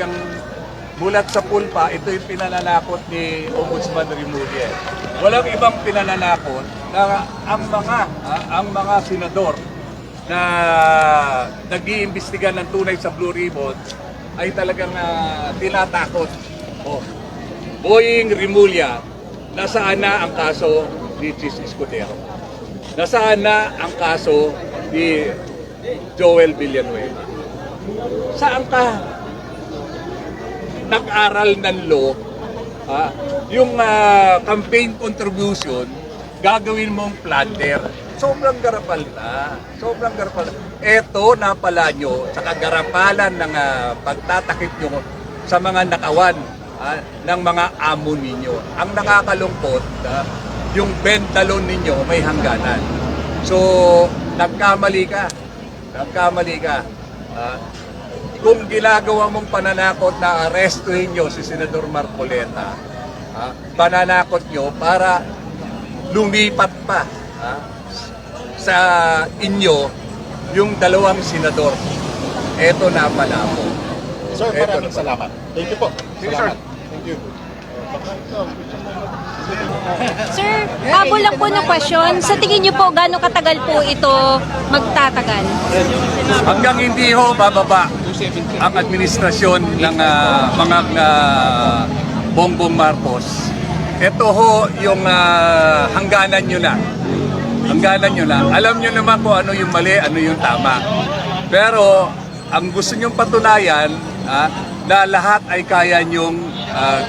Yung bulat sa pulpa, ito yung pinananakot ni Ombudsman Remulla. Walang ibang pinananakot na ang mga senador na nag-iimbestiga ng tunay sa Blue Ribbon ay talagang tinatakot. Oh, Boying Remulla, nasaan na ang kaso ni Chis Escudero? Nasaan na ang kaso ni Joel Villanueva? Saan ka nag-aral ng law, yung campaign contribution, gagawin mong planter? Sobrang garapal na. Sobrang garapal. Eto, napala nyo sa kagarapalan ng pagtatakip nyo sa mga nakawan ng mga amo ninyo. Ang nakakalungkot, yung bentalon ninyo may hangganan. So, nagkamali ka. Nagkamali ka. Kung ginagawa mong pananakot na arestuhin nyo si Senador Marcoleta, pananakot nyo para lumipat pa sa inyo yung dalawang senador. Eto na pala po. Sir, maraming salamat. Thank you po. Salamat. Thank you. Sir, habol lang po ng question. Sa tingin niyo po, gaano katagal po ito magtatagal? Hanggang hindi ho bababa ang administrasyon ng mga Bongbong Marcos. Ito ho yung hangganan nyo na. Hangganan nyo na. Alam nyo naman kung ano yung mali, ano yung tama. Pero ang gusto nyong patunayan, na lahat ay kaya nyong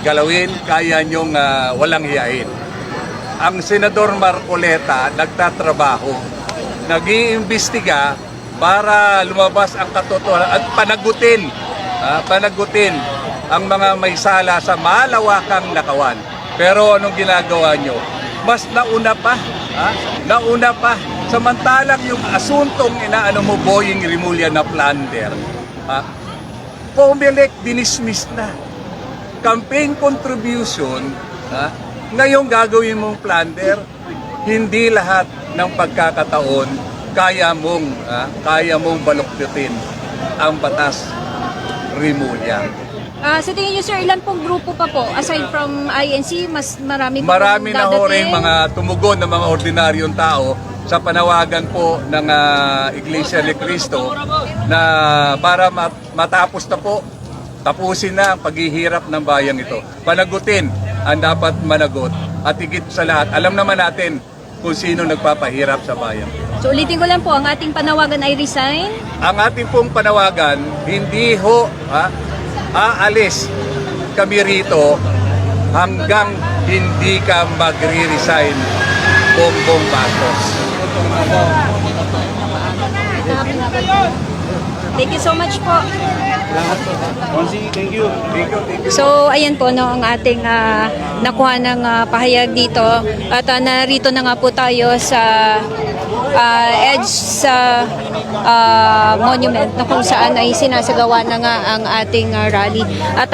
galawin, kaya nyong walang hiyain. Ang Senador Marcoleta nagtatrabaho, nag-iimbestiga para lumabas ang katotohanan at panagutin ang mga may sala sa malawakang nakawan. Pero anong ginagawa nyo? Mas nauna pa, nauna pa. Samantalang yung asuntong inaano mo, Boying Remulla na plunder, pumilik, dinismiss na. Campaign contribution, ngayong gagawin mong plunder, hindi lahat ng pagkakataon kaya mong baluktutin ang batas Remulla. Sa tingin niyo, sir, ilan pong grupo pa po? Aside from INC, mas marami po Marami na ho rin dadating? mga tumugon na mga ordinaryong tao sa panawagan po ng Iglesia ni Cristo na para matapos na po, tapusin na ang paghihirap ng bayang ito. Panagutin ang dapat managot at higit sa lahat, alam naman natin kung sino nagpapahirap sa bayan. So ulitin ko lang po, ang ating panawagan ay resign. Ang ating pong panawagan, hindi ho aalis kami rito hanggang hindi ka magre-resign, Bongbong Marcos. Thank you so much po. Thank you. So, ayan po no, ang ating nakuha ng pahayag dito. At narito na nga po tayo sa edge sa monument na kung saan ay sinasagawa na nga ang ating rally. At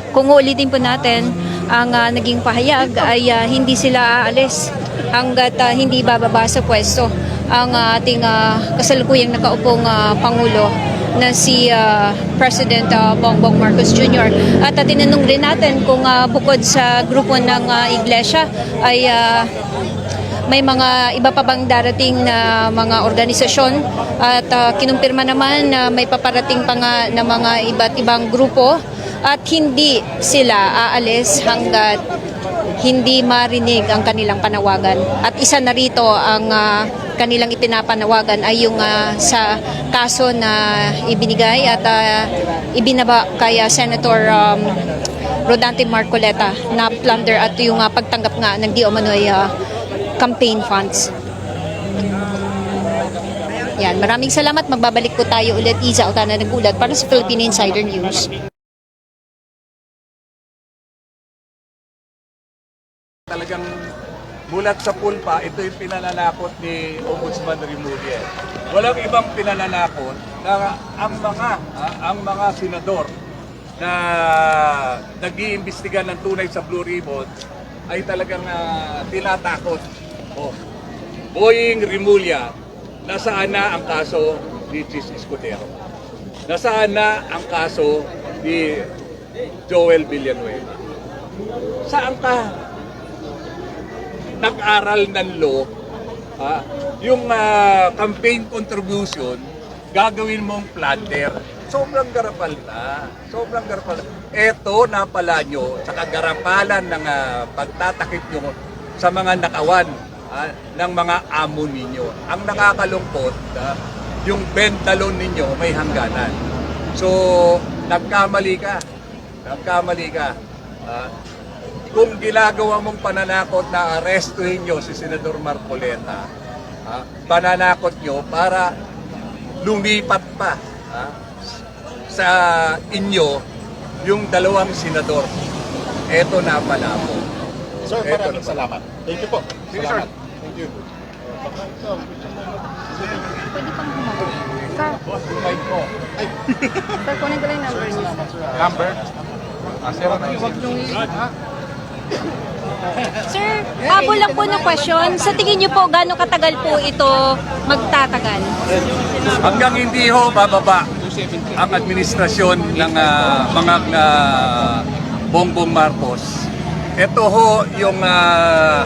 kung uulitin po natin, ang naging pahayag ay hindi sila aalis hanggat hindi bababa sa pwesto ang ating kasalukuyang nakaupong Pangulo na si President Bongbong Marcos Jr. At tinanong rin natin kung bukod sa grupo ng Iglesia ay may mga iba pa bang darating na mga organisasyon at kinumpirma naman na may paparating pa nga na mga iba't ibang grupo at hindi sila aalis hanggat hindi marinig ang kanilang panawagan. At isa na rito ang kanilang ipinapanawagan ay yung sa kaso na ibinigay at ibinaba kay Senator Rodante Marcoleta na plunder at yung pagtanggap nga ng di umano'y campaign funds. Yan, maraming salamat. Magbabalik po tayo ulit. Iza Otana ng Gulat para sa Philippine Insider News. Talagang bulat sa pulpa, ito yung pinananakot ni Ombudsman Remulla. Walang ibang pinananakot na ang mga senador na nag-iimbestiga ng tunay sa Blue Ribbon ay talagang tinatakot. Oh, Boying Remulla, nasaan na ang kaso ni Chis Escudero? Nasaan na ang kaso ni Joel Villanueva. Saan ka nag-aral ng law? Yung campaign contribution, gagawin mong plunder. Sobrang garapal na. Sobrang garapal. Eto, napala nyo sa kagarapalan ng pagtatakip nyo sa mga nakawan ng mga amo ninyo. Ang nakakalungkot, yung bentalon ninyo may hangganan. So, nagkamali ka. Nagkamali ka. Kung ginagawa mong pananakot na arestuhin nyo si Senador Marcoleta, pananakot nyo para lumipat pa sa inyo yung dalawang senador. Eto na pala po. Sir, Eto maraming na. salamat. Thank you po. Sige, Salamat. Thank you. Pwede pang humagot. Sir, Ay, sir, kunin ko lang yung number. number? Sir, habol lang po ng question. Sa tingin niyo po, gaano katagal po ito magtatagal? Hanggang hindi ho bababa ang administrasyon ng mga Bongbong Marcos. Ito ho yung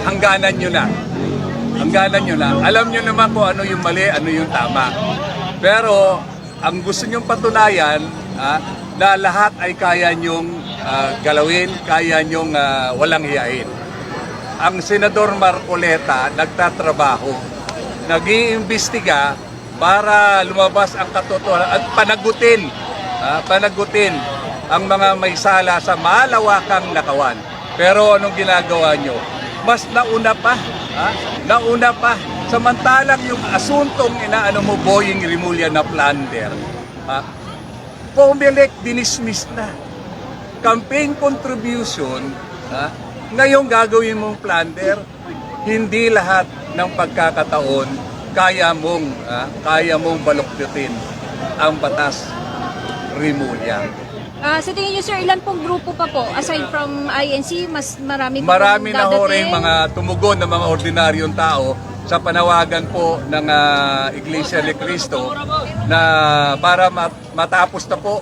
hangganan nyo na. Hangganan nyo na. Alam nyo naman kung ano yung mali, ano yung tama. Pero ang gusto nyong patunayan na lahat ay kaya nyong galawin, kaya nyong walang hiyain. Ang Senador Marcoleta nagtatrabaho, nag-iimbestiga para lumabas ang katotohanan at panagutin ang mga may sala sa malawakang nakawan. Pero anong ginagawa nyo? Mas nauna pa. Nauna pa. Samantalang yung asuntong inaano mo, Boying Rimulya na plunder, pumilik, dinismiss na. Campaign contribution, ngayong gagawin mong plunder, hindi lahat ng pagkakataon kaya mong baluktutin ang batas Rimulya. Sa tingin niyo, sir, ilan pong grupo pa po? Aside from INC, mas marami po Marami na ho rin dadating? mga tumugon ng mga ordinaryong tao sa panawagan po ng Iglesia ni Cristo na para matapos na po,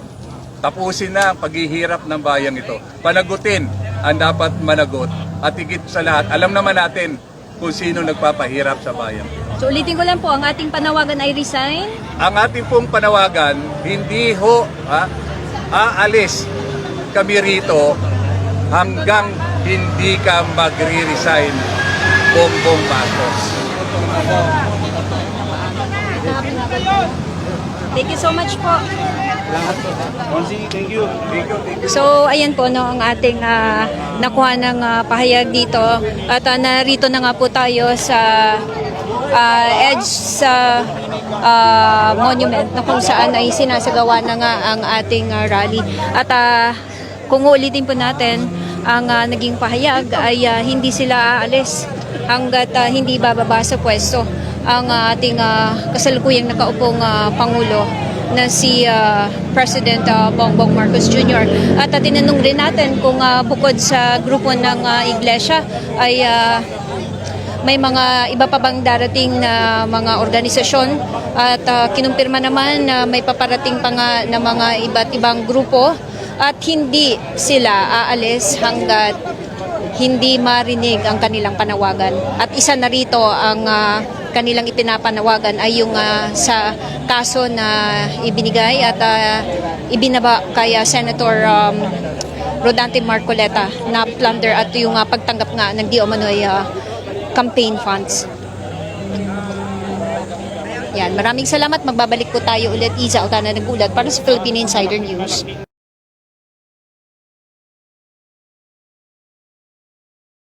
tapusin na ang paghihirap ng bayang ito. Panagutin ang dapat managot at higit sa lahat, alam naman natin kung sino nagpapahirap sa bayan. So ulitin ko lang po, ang ating panawagan ay resign. Ang ating pong panawagan, hindi ho aalis kami rito hanggang hindi ka magre-resign, Bongbong Marcos. Thank you so much po. Thank you. So, ayan po no, ang ating nakuha ng pahayag dito. At narito na nga po tayo sa edge sa monument na kung saan ay sinasagawa na nga ang ating rally. At kung ulitin po natin, ang naging pahayag ay hindi sila aalis hanggat hindi bababa sa pwesto ang ating kasalukuyang nakaupong Pangulo na si President Bongbong Marcos Jr. At tinanong rin natin kung bukod sa grupo ng iglesia ay may mga iba pa bang darating na mga organisasyon at kinumpirma naman na may paparating pa nga na mga iba't ibang grupo at hindi sila aalis hanggat hindi marinig ang kanilang panawagan. At isa na rito ang kanilang ipinapanawagan ay yung sa kaso na ibinigay at ibinaba kay Senator Rodante Marcoleta na plunder at yung pagtanggap nga ng di umano'y campaign funds. Yan, maraming salamat. Magbabalik po tayo ulit. Iza Altana Nagulat para sa Philippine Insider News.